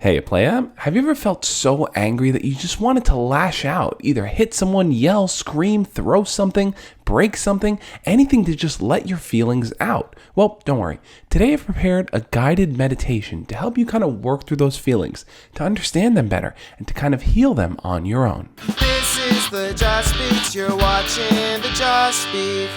Hey, Playa, have you ever felt so angry that you just wanted to lash out, either hit someone, yell, scream, throw something, break something, anything to just let your feelings out? Well, don't worry. Today I've prepared a guided meditation to help you kind of work through those feelings, to understand them better, and to kind of heal them on your own. This is the Josh Speaks. You're watching the Josh Speak.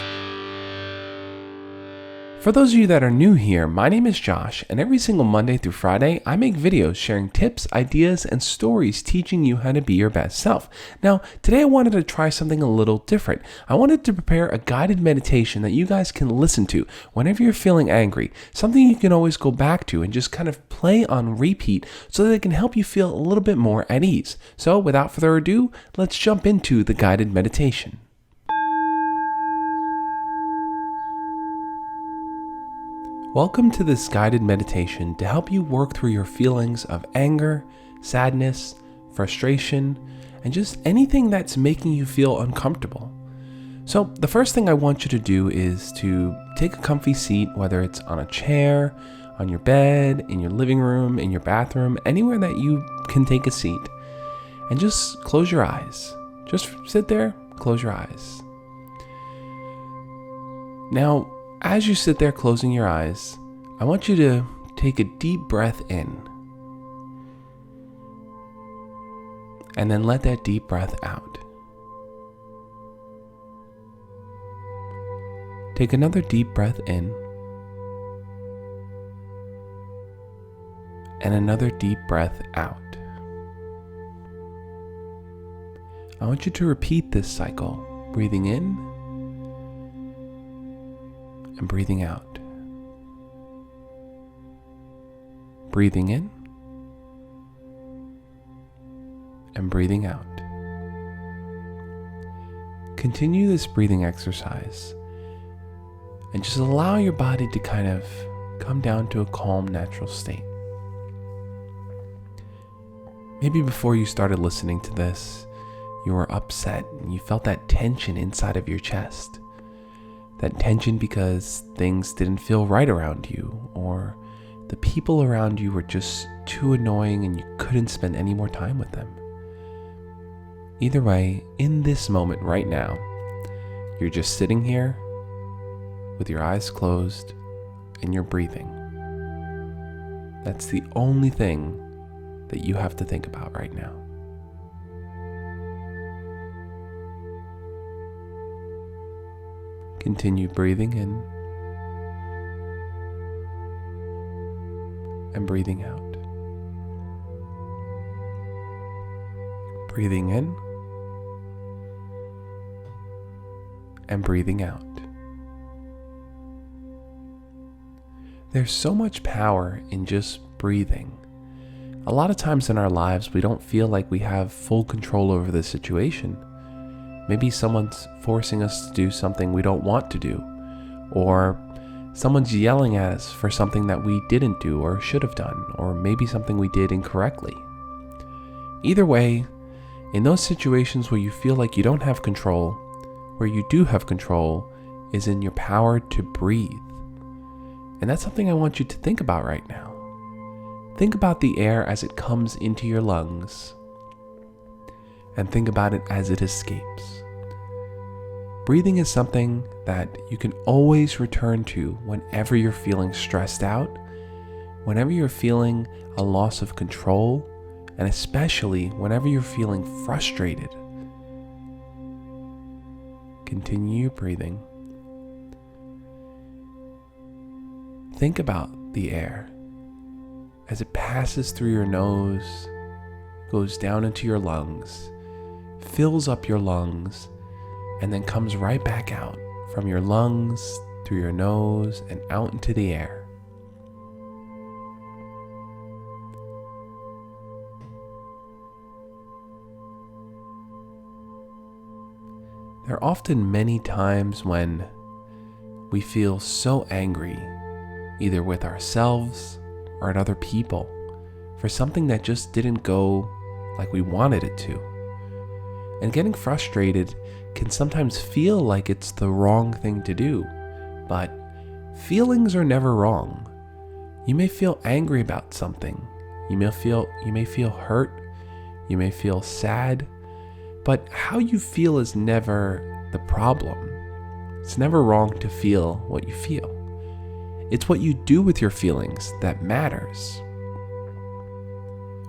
For those of you that are new here, my name is Josh, and every single Monday through Friday, I make videos sharing tips, ideas, and stories teaching you how to be your best self. Now, today I wanted to try something a little different. I wanted to prepare a guided meditation that you guys can listen to whenever you're feeling angry, something you can always go back to and just kind of play on repeat so that it can help you feel a little bit more at ease. So, without further ado, let's jump into the guided meditation. Welcome to this guided meditation to help you work through your feelings of anger, sadness, frustration, and just anything that's making you feel uncomfortable. So the first thing I want you to do is to take a comfy seat, whether it's on a chair, on your bed, in your living room, in your bathroom, anywhere that you can take a seat, and just close your eyes. Just sit there, close your eyes. Now, as you sit there closing your eyes, I want you to take a deep breath in. And then let that deep breath out. Take another deep breath in. And another deep breath out. I want you to repeat this cycle, breathing in and breathing out. Breathing in and breathing out. Continue this breathing exercise and just allow your body to kind of come down to a calm, natural state. Maybe before you started listening to this, you were upset and you felt that tension inside of your chest. That tension because things didn't feel right around you, or the people around you were just too annoying and you couldn't spend any more time with them. Either way, in this moment right now, you're just sitting here with your eyes closed and you're breathing. That's the only thing that you have to think about right now. Continue breathing in and breathing out. Breathing in and breathing out. There's so much power in just breathing. A lot of times in our lives, we don't feel like we have full control over the situation. Maybe someone's forcing us to do something we don't want to do, or someone's yelling at us for something that we didn't do or should have done, or maybe something we did incorrectly. Either way, in those situations where you feel like you don't have control, where you do have control is in your power to breathe. And that's something I want you to think about right now. Think about the air as it comes into your lungs, and think about it as it escapes. Breathing is something that you can always return to whenever you're feeling stressed out, whenever you're feeling a loss of control, and especially whenever you're feeling frustrated. Continue breathing. Think about the air as it passes through your nose, goes down into your lungs, fills up your lungs, and then comes right back out from your lungs, through your nose, and out into the air. There are often many times when we feel so angry, either with ourselves or at other people, for something that just didn't go like we wanted it to. And getting frustrated can sometimes feel like it's the wrong thing to do, but feelings are never wrong. You may feel angry about something. You may feel hurt, you may feel sad, but how you feel is never the problem. It's never wrong to feel what you feel. It's what you do with your feelings that matters.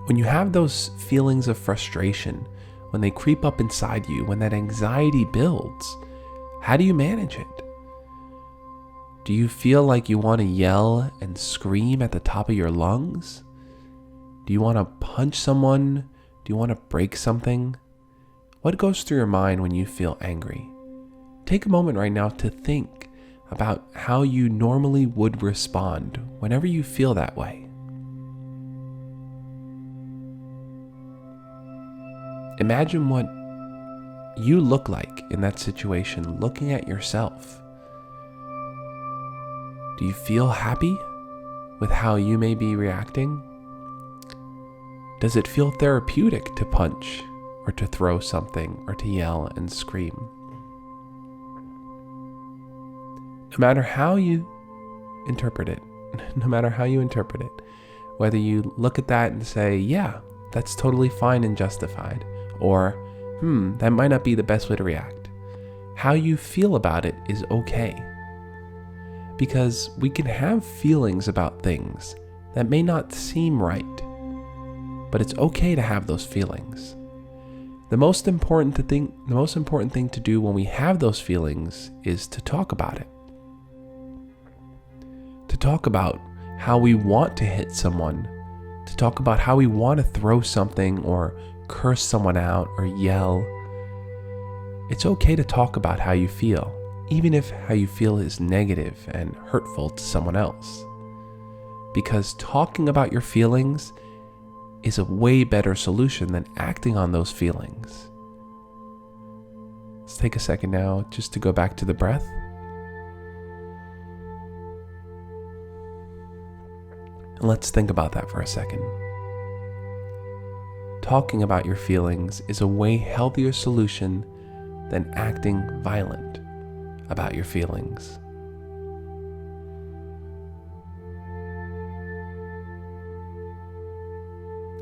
When you have those feelings of frustration, when they creep up inside you, when that anxiety builds, how do you manage it? Do you feel like you want to yell and scream at the top of your lungs? Do you want to punch someone? Do you want to break something? What goes through your mind when you feel angry? Take a moment right now to think about how you normally would respond whenever you feel that way. Imagine what you look like in that situation, looking at yourself. Do you feel happy with how you may be reacting? Does it feel therapeutic to punch or to throw something or to yell and scream? No matter how you interpret it, whether you look at that and say, yeah, that's totally fine and justified, or, that might not be the best way to react. How you feel about it is okay. Because we can have feelings about things that may not seem right, but it's okay to have those feelings. The most important thing to do when we have those feelings is to talk about it. To talk about how we want to hit someone, to talk about how we want to throw something or curse someone out or yell. It's okay to talk about how you feel, even if how you feel is negative and hurtful to someone else. Because talking about your feelings is a way better solution than acting on those feelings. Let's take a second now just to go back to the breath. And let's think about that for a second. Talking about your feelings is a way healthier solution than acting violent about your feelings.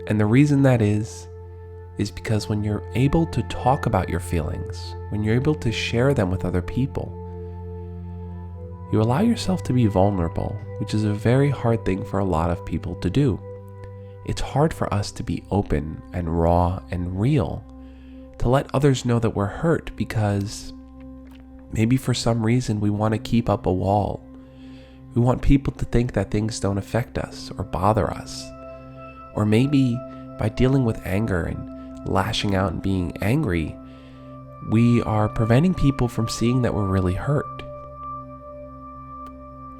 And the reason that is because when you're able to talk about your feelings, when you're able to share them with other people, you allow yourself to be vulnerable, which is a very hard thing for a lot of people to do. It's hard for us to be open and raw and real, to let others know that we're hurt because maybe for some reason we want to keep up a wall. We want people to think that things don't affect us or bother us. Or maybe by dealing with anger and lashing out and being angry, we are preventing people from seeing that we're really hurt.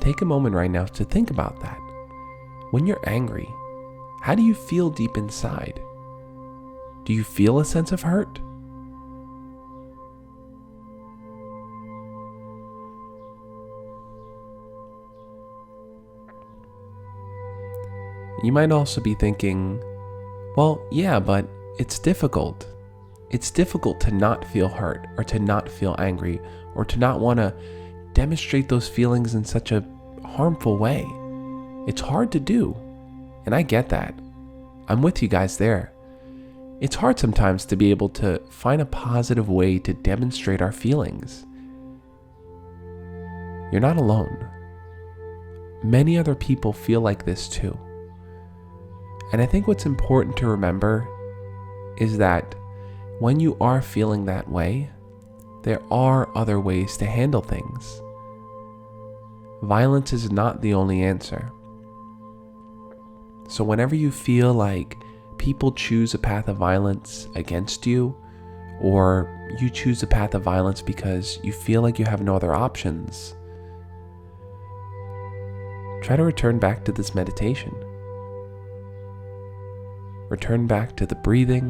Take a moment right now to think about that. When you're angry, how do you feel deep inside? Do you feel a sense of hurt? You might also be thinking, well, yeah, but it's difficult. It's difficult to not feel hurt or to not feel angry or to not want to demonstrate those feelings in such a harmful way. It's hard to do. And I get that. I'm with you guys there. It's hard sometimes to be able to find a positive way to demonstrate our feelings. You're not alone. Many other people feel like this too. And I think what's important to remember is that when you are feeling that way, there are other ways to handle things. Violence is not the only answer. So whenever you feel like people choose a path of violence against you, or you choose a path of violence because you feel like you have no other options, try to return back to this meditation. Return back to the breathing.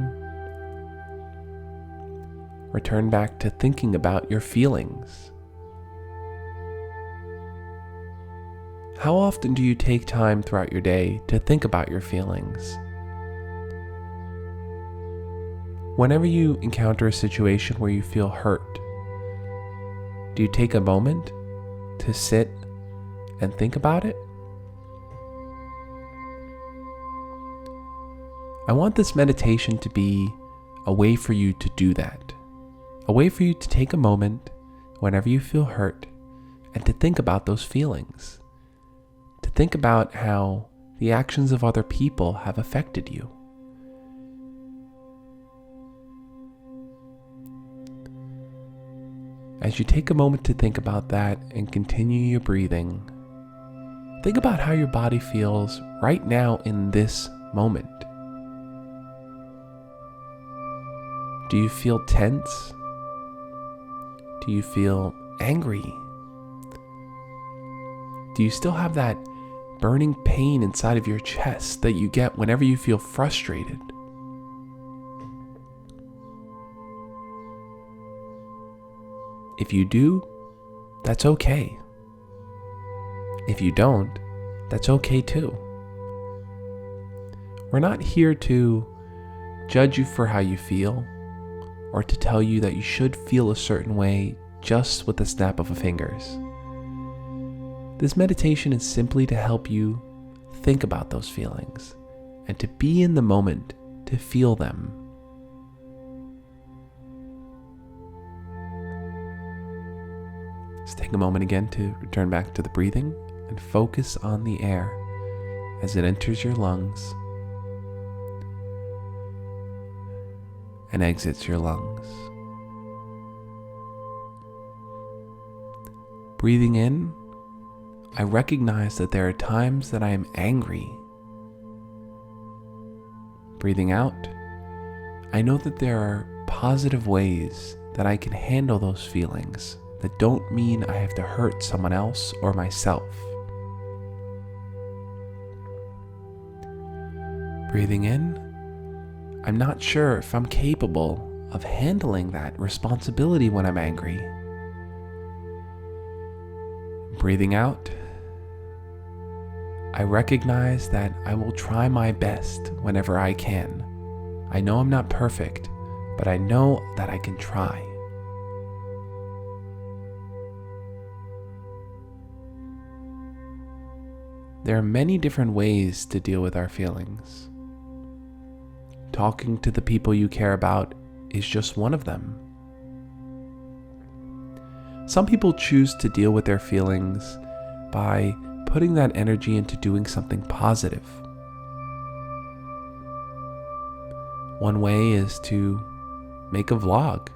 Return back to thinking about your feelings. How often do you take time throughout your day to think about your feelings? Whenever you encounter a situation where you feel hurt, do you take a moment to sit and think about it? I want this meditation to be a way for you to do that. A way for you to take a moment whenever you feel hurt and to think about those feelings. To think about how the actions of other people have affected you. As you take a moment to think about that and continue your breathing, think about how your body feels right now in this moment. Do you feel tense? Do you feel angry? Do you still have that burning pain inside of your chest that you get whenever you feel frustrated? If you do, that's okay. If you don't, that's okay too. We're not here to judge you for how you feel or to tell you that you should feel a certain way just with the snap of a fingers. This meditation is simply to help you think about those feelings and to be in the moment to feel them. Let's take a moment again to return back to the breathing and focus on the air as it enters your lungs and exits your lungs. Breathing in, I recognize that there are times that I am angry. Breathing out, I know that there are positive ways that I can handle those feelings that don't mean I have to hurt someone else or myself. Breathing in, I'm not sure if I'm capable of handling that responsibility when I'm angry. Breathing out, I recognize that I will try my best whenever I can. I know I'm not perfect, but I know that I can try. There are many different ways to deal with our feelings. Talking to the people you care about is just one of them. Some people choose to deal with their feelings by putting that energy into doing something positive. One way is to make a vlog.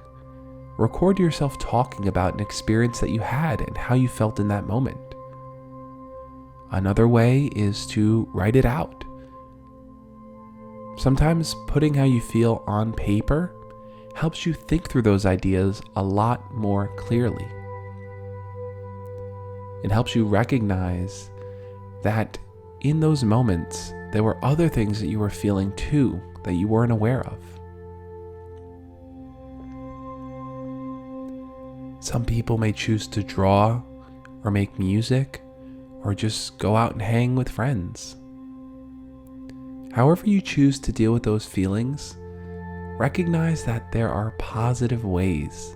Record yourself talking about an experience that you had and how you felt in that moment. Another way is to write it out. Sometimes putting how you feel on paper helps you think through those ideas a lot more clearly. It helps you recognize that in those moments, there were other things that you were feeling too that you weren't aware of. Some people may choose to draw or make music or just go out and hang with friends. However you choose to deal with those feelings, recognize that there are positive ways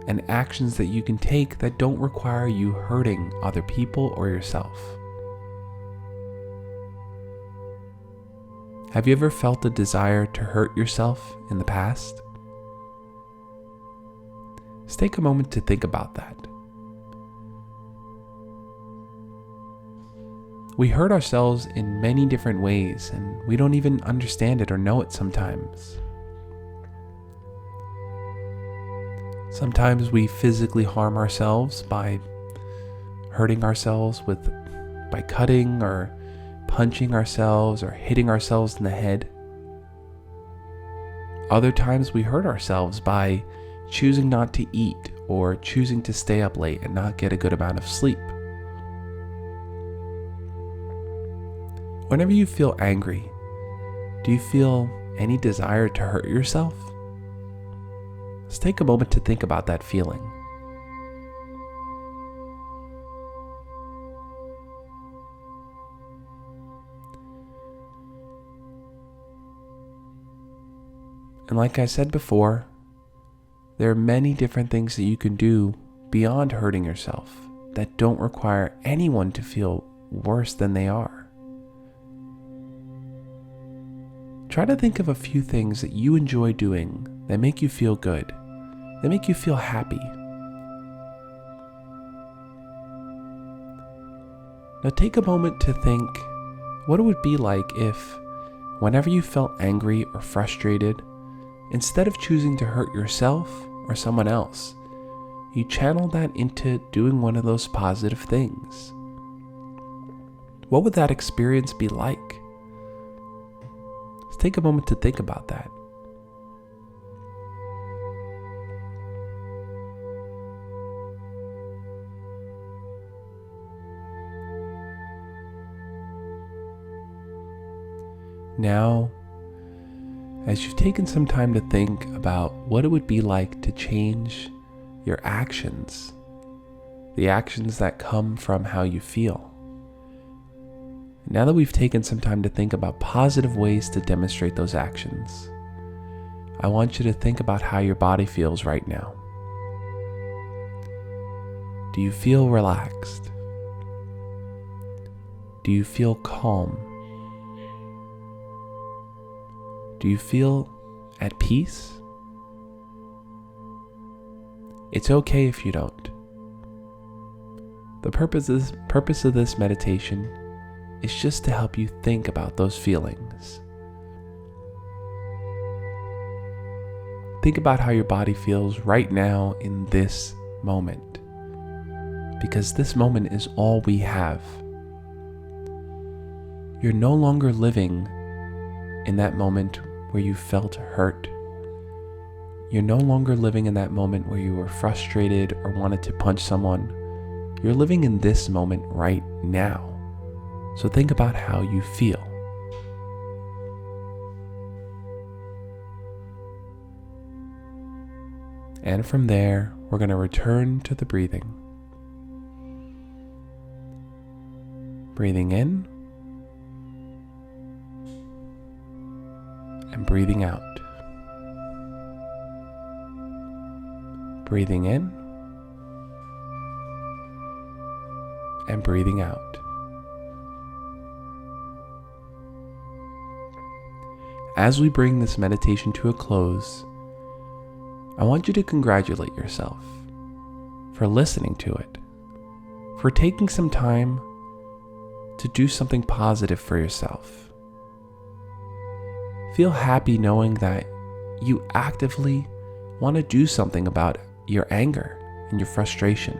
and actions that you can take that don't require you hurting other people or yourself. Have you ever felt a desire to hurt yourself in the past? Let's take a moment to think about that. We hurt ourselves in many different ways, and we don't even understand it or know it sometimes. Sometimes we physically harm ourselves by hurting ourselves by cutting or punching ourselves or hitting ourselves in the head. Other times we hurt ourselves by choosing not to eat or choosing to stay up late and not get a good amount of sleep. Whenever you feel angry, do you feel any desire to hurt yourself? Let's take a moment to think about that feeling. And like I said before, there are many different things that you can do beyond hurting yourself that don't require anyone to feel worse than they are. try to think of a few things that you enjoy doing that make you feel good, that make you feel happy. Now take a moment to think what it would be like if, whenever you felt angry or frustrated, instead of choosing to hurt yourself or someone else, you channeled that into doing one of those positive things. What would that experience be like? Let's take a moment to think about that. Now, as you've taken some time to think about what it would be like to change your actions, the actions that come from how you feel. Now that we've taken some time to think about positive ways to demonstrate those actions, I want you to think about how your body feels right now. Do you feel relaxed? Do you feel calm? Do you feel at peace? It's okay if you don't. The purpose of this meditation is just to help you think about those feelings. Think about how your body feels right now in this moment, because this moment is all we have. You're no longer living in that moment where you felt hurt. You're no longer living in that moment where you were frustrated or wanted to punch someone. You're living in this moment right now. So think about how you feel. And from there, we're going to return to the breathing. Breathing in and breathing out. Breathing in and breathing out. As we bring this meditation to a close, I want you to congratulate yourself for listening to it, for taking some time to do something positive for yourself. Feel happy knowing that you actively want to do something about your anger and your frustration.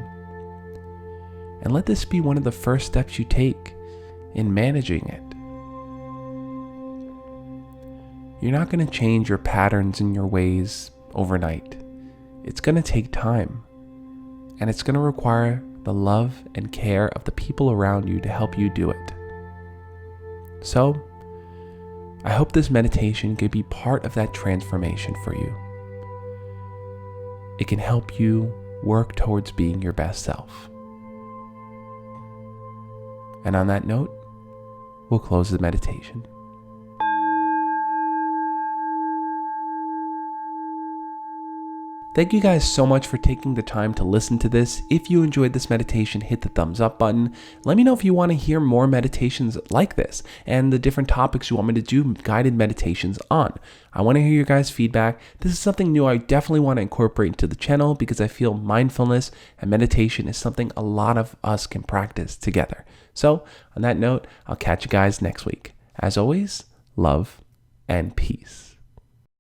And let this be one of the first steps you take in managing it. You're not going to change your patterns and your ways overnight. It's going to take time, and it's going to require the love and care of the people around you to help you do it. So, I hope this meditation can be part of that transformation for you. It can help you work towards being your best self. And on that note, we'll close the meditation. Thank you guys so much for taking the time to listen to this. If you enjoyed this meditation, hit the thumbs up button. Let me know if you want to hear more meditations like this and the different topics you want me to do guided meditations on. I want to hear your guys' feedback. This is something new I definitely want to incorporate into the channel because I feel mindfulness and meditation is something a lot of us can practice together. So on that note, I'll catch you guys next week. As always, love and peace.